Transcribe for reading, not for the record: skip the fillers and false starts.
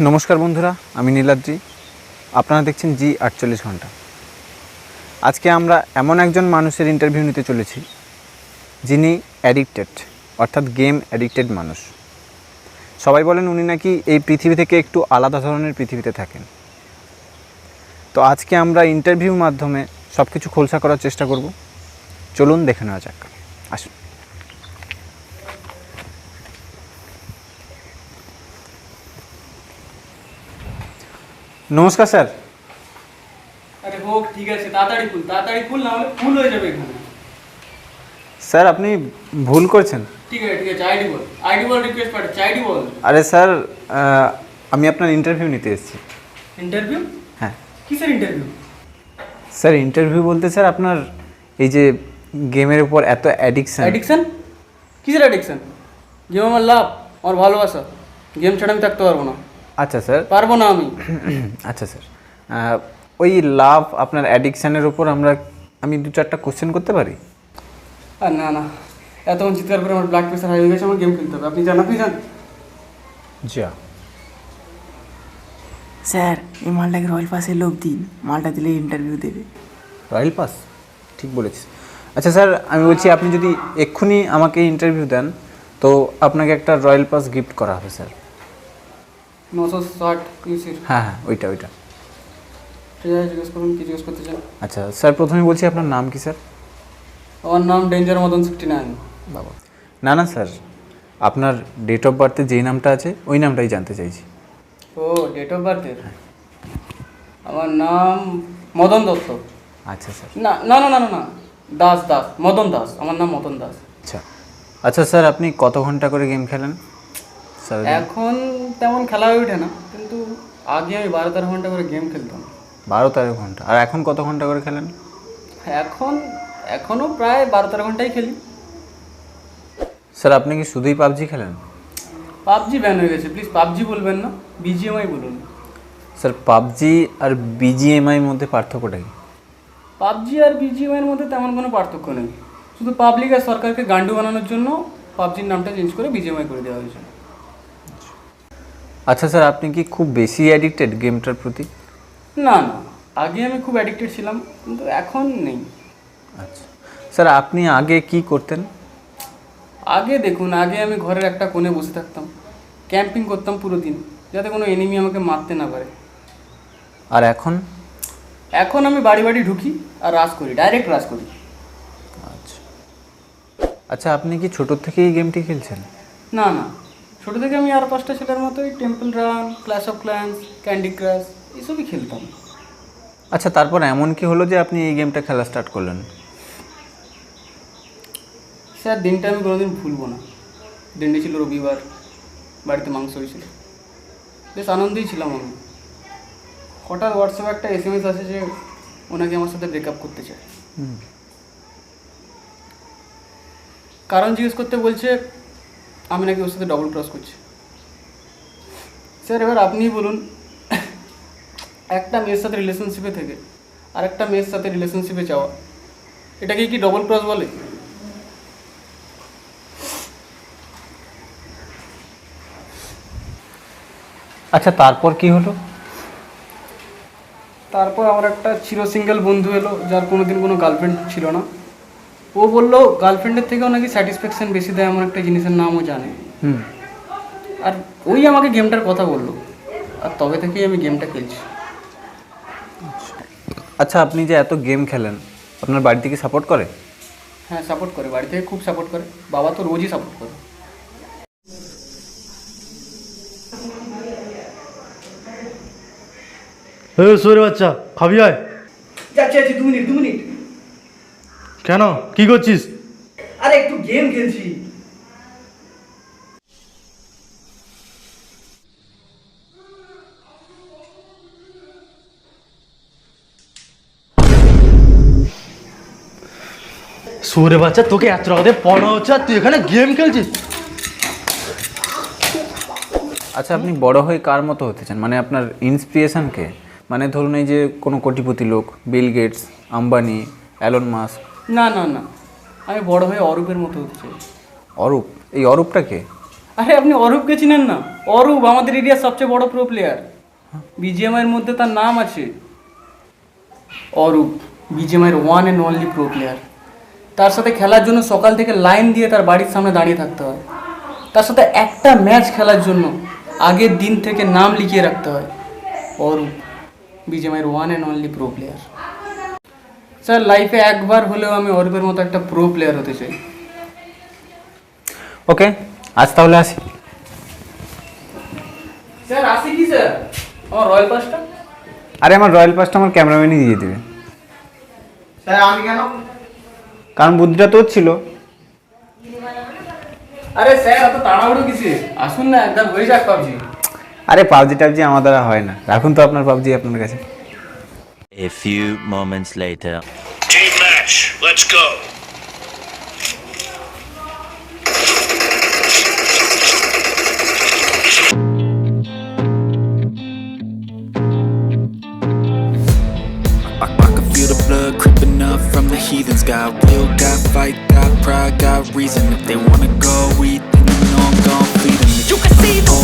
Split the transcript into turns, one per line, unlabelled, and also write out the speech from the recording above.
নমস্কার বন্ধুরা, আমি নীলাদ্রি। আপনারা দেখছেন জি 48 ঘন্টা। আজকে আমরা এমন একজন মানুষের ইন্টারভিউ নিতে চলেছি যিনি অ্যাডিক্টেড, অর্থাৎ গেম অ্যাডিক্টেড মানুষ। সবাই বলেন উনি নাকি এই পৃথিবী থেকে একটু আলাদা ধরনের পৃথিবীতে থাকেন। তো আজকে আমরা ইন্টারভিউর মাধ্যমে সব কিছু খোলসা করার চেষ্টা করব। চলুন দেখে নেওয়া যাক। আসুন। নমস্কার স্যার।
আরে হোক, ঠিক আছে, তাড়াতাড়ি খুল না হলে ফুল হয়ে যাবে এখানে।
স্যার আপনি ভুল করছেন।
ঠিক আছে, আইডি বল রিকোয়েস্ট পাঠাচ্ছি, আইডি বল।
আরে স্যার, আমি আপনার ইন্টারভিউ নিতে এসেছি।
ইন্টারভিউ?
হ্যাঁ
কিসের ইন্টারভিউ?
স্যার ইন্টারভিউ বলতে স্যার আপনার এই যে গেমের উপর এত
অ্যাডিকশন? কিসের অ্যাডিকশন? গেম আমার লাভ, আমার ভালোবাসা। গেম ছাড়া আমি থাকতে পারবো না।
আচ্ছা স্যার,
পারবো না আমি।
আচ্ছা স্যার, ওই লাভ আপনার অ্যাডিকশানের উপর আমি 2-4টা কোশ্চেন করতে পারি?
আর না, এতক্ষণ চিৎকার করে আমার ব্লাড প্রেশার হাই হয়ে গেছে, আমার গেম খেলতে হবে। আপনি যান।
যা
স্যার, এই মালটাকে রয়্যাল পাসের লোভ দিন, মালটা দিলে ইন্টারভিউ দেবে।
Royal pass? ঠিক বলেছিস। আচ্ছা স্যার, আমি বলছি আপনি যদি এক্ষুনি আমাকে ইন্টারভিউ দেন তো আপনাকে একটা রয়্যাল পাস গিফট করা হবে স্যার।
960 ইউসির।
হ্যাঁ, ওইটা।
ঠিক আছে, জিজ্ঞেস করুন, কি জিজ্ঞেস করতে চান?
আচ্ছা স্যার, প্রথমে বলছি আপনার নাম কি স্যার?
আমার নাম ডেঞ্জার মদন 69।
বাবা, না স্যার, আপনার ডেট অফ বার্থে যেই নামটা আছে ওই নামটাই জানতে চাইছি।
ও, ডেট অফ বার্থের? আমার নাম মদন দত্ত।
আচ্ছা স্যার।
না, দাস, মদন দাস। আমার নাম মদন দাস।
আচ্ছা স্যার, আপনি কত ঘন্টা করে গেম খেলেন স্যার?
এখন তেমন খেলা হয়ে ওঠে না, কিন্তু আগে আমি 12-13 ঘন্টা করে গেম খেলতাম।
12-13 ঘন্টা? আর এখন কত ঘন্টা করে খেলেন?
এখনও প্রায় 12-13 ঘন্টাই খেলি।
স্যার আপনি কি শুধুই পাবজি খেলেন?
পাবজি ব্যান হয়ে গেছে, প্লিজ পাবজি বলবেন না, বিজিএমআই বলুন।
স্যার পাবজি আর বিজিএমআইয়ের মধ্যে পার্থক্যটা কি?
পাবজি আর বিজিএমআইয়ের মধ্যে তেমন কোনো পার্থক্য নেই, শুধু পাবলিক আর সরকারকে গান্ডু বানানোর জন্য পাবজির নামটা চেঞ্জ করে বিজিএমআই করে দেওয়া হয়েছে।
আচ্ছা স্যার, আপনি কি খুব বেশি অ্যাডিক্টেড গেমটার প্রতি?
না, আগে আমি খুব অ্যাডিক্টেড ছিলাম, কিন্তু এখন নেই।
আচ্ছা স্যার, আপনি আগে কি করতেন?
আগে আমি ঘরের একটা কোণে বসে থাকতাম, ক্যাম্পিং করতাম পুরো দিন, যাতে কোনো এনিমি আমাকে মারতে না পারে।
আর এখন?
এখন আমি বাড়ি ঢুকি আর রাজ করি, ডাইরেক্ট রাজ করি।
আচ্ছা, আপনি কি ছোটোর থেকেই এই গেমটি খেলছেন?
না, ছোটো থেকে আমি আর 5টা ছেলের মতোই temple run, clash of clans, candy crush এসবই খেলতাম।
আচ্ছা, তারপর এমন কি হলো যে আপনি এই গেমটা খেলা স্টার্ট করলেন?
স্যার, দিনটা আমি কোনোদিন ভুলবো না। দিনটি ছিল রবিবার, বাড়িতে মাংস হয়েছিল, বেশ আনন্দেই ছিলাম আমি। হঠাৎ হোয়াটসঅ্যাপে একটা SMS আসে যে ওনাকে আমার সাথে ব্রেকআপ করতে চায়। কারণ জিজ্ঞেস করতে বলছে আমি নাকি ওর সাথে ডবল ক্রস করছি। স্যার, এবার আপনিই বলুন, একটা মেয়ের সাথে রিলেশনশিপে থেকে আর একটা মেয়ের সাথে রিলেশনশিপে যাওয়া, এটাকে কি ডবল ক্রস বলে?
আচ্ছা, তারপর কি হলো?
তারপর আমার একটা সিঙ্গেল বন্ধু এলো, যার কোনোদিন কোনো গার্লফ্রেন্ড ছিল না। ও বললো গার্লফ্রেন্ডের থেকেও নাকি স্যাটিসফ্যাকশন বেশি দেয় এমন একটা জিনিসের নামও জানে। আর ওই আমাকে গেমটার কথা বললো, আর তবে থেকেই আমি গেমটা খেলছি।
আচ্ছা, আপনি যে এত গেম খেলেন, আপনার বাড়ি থেকে সাপোর্ট করে?
হ্যাঁ, সাপোর্ট করে, বাড়ি থেকে খুব সাপোর্ট করে, বাবা তো রোজই সাপোর্ট করে।
সোরে বাচ্চা, খাবি আয়।
যাচ্ছি 2 মিনিট।
কেন, কি করছিস?
আরে একটু গেম খেলছি।
সোরে বাচ্চা, তোকে এত টাকা দিয়ে পড়া হচ্ছে আর তুই এখানে গেম খেলছিস?
আচ্ছা, আপনি বড় হয়ে কার মতো হতে চান? মানে আপনার ইন্সপিরেশন কে? মানে ধরুন এই যে কোনো কোটিপতি লোক, Bill Gates, Ambani, Elon Musk.
না, আমি বড় হয়ে অরূপের মতো হতে চাই।
অরূপ? এই অরূপটা কে?
আরে আপনি অরূপকে চিনেন না? অরূপ আমাদের এরিয়ার সবচেয়ে বড় প্রো প্লেয়ার। বিজিএমআই এর মধ্যে তার নাম আছে। অরূপ বিজিএমআই এর one and only pro player. তার সাথে খেলার জন্য সকাল থেকে লাইন দিয়ে তার বাড়ির সামনে দাঁড়িয়ে থাকতে হয়। তার সাথে একটা ম্যাচ খেলার জন্য আগের দিন থেকে নাম লিখিয়ে রাখতে হয়। অরূপ বিজিএমআই এর one and only pro player. Sir লাইফে একবার হলেও আমি অরূপের মতো একটা প্রো প্লেয়ার হতে চাই।
ওকে, আজ তাহলে আসি।
স্যার আসি কি স্যার? আমার রয়্যাল পাসটা?
আরে আমার রয়্যাল পাসটা আমার ক্যামেরাম্যানই দিয়ে দেবে।
স্যার আমি কেন?
কারণ বুদ্ধিটা তোর ছিল।
আরে স্যার এত তাড়াহুড়ো কিসে? আসুন না, একদম হয়ে যাক পাবজি।
আরে পাবজি টাবজি আমার দ্বারা হয় না, রাখুন তো আপনার পাবজি আপনার কাছে।
A few moments later.
Team match, let's go.
I can feel the blood creeping up from the heathens. Got will, got fight, got pride, got reason. If they wanna go, we think you know I'm gon' feed them. You can see the rise.